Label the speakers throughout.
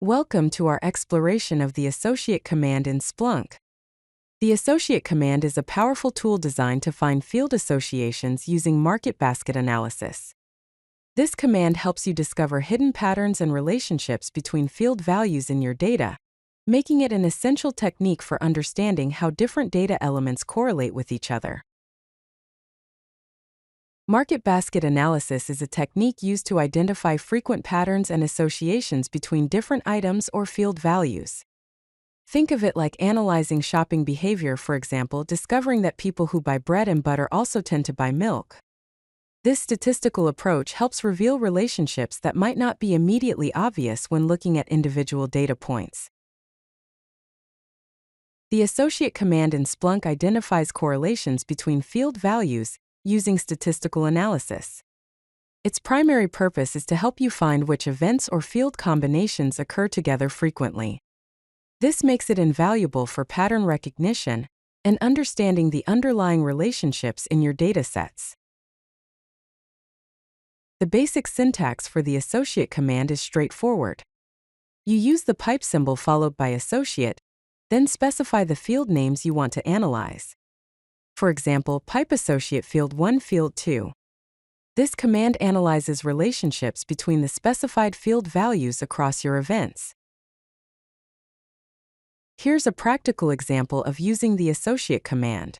Speaker 1: Welcome to our exploration of the associate command in Splunk. The associate command is a powerful tool designed to find field associations using market basket analysis. This command helps you discover hidden patterns and relationships between field values in your data, making it an essential technique for understanding how different data elements correlate with each other. Market basket analysis is a technique used to identify frequent patterns and associations between different items or field values. Think of it like analyzing shopping behavior, for example, discovering that people who buy bread and butter also tend to buy milk. This statistical approach helps reveal relationships that might not be immediately obvious when looking at individual data points. The associate command in Splunk identifies correlations between field values using statistical analysis. Its primary purpose is to help you find which events or field combinations occur together frequently. This makes it invaluable for pattern recognition and understanding the underlying relationships in your datasets. The basic syntax for the associate command is straightforward. You use the pipe symbol followed by associate, then specify the field names you want to analyze. For example, pipe associate field 1 field 2. This command analyzes relationships between the specified field values across your events. Here's a practical example of using the associate command.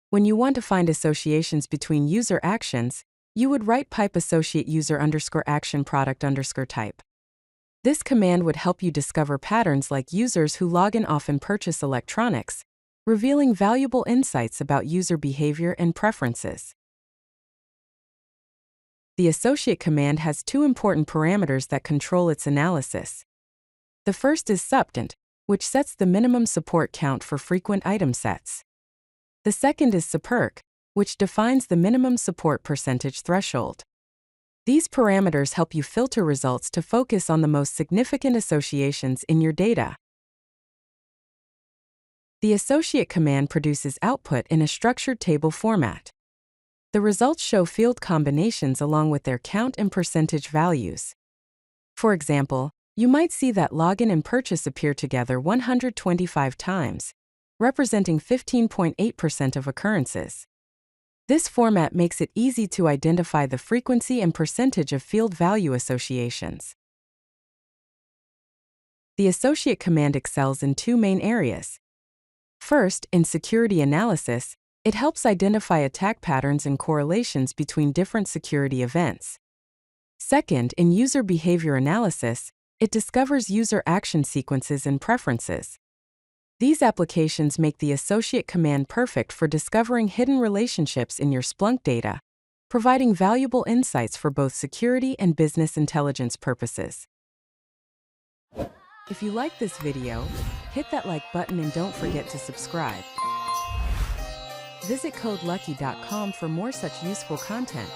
Speaker 1: When you want to find associations between user actions, you would write pipe associate user_action product_type. This command would help you discover patterns like users who log in often purchase electronics, revealing valuable insights about user behavior and preferences. The associate command has two important parameters that control its analysis. The first is supcnt, which sets the minimum support count for frequent item sets. The second is supperc, which defines the minimum support percentage threshold. These parameters help you filter results to focus on the most significant associations in your data. The associate command produces output in a structured table format. The results show field combinations along with their count and percentage values. For example, you might see that login and purchase appear together 125 times, representing 15.8% of occurrences. This format makes it easy to identify the frequency and percentage of field value associations. The associate command excels in two main areas. First, in security analysis, it helps identify attack patterns and correlations between different security events. Second, in user behavior analysis, it discovers user action sequences and preferences. These applications make the associate command perfect for discovering hidden relationships in your Splunk data, providing valuable insights for both security and business intelligence purposes. If you like this video, hit that like button and don't forget to subscribe. Visit CodeLucky.com for more such useful content.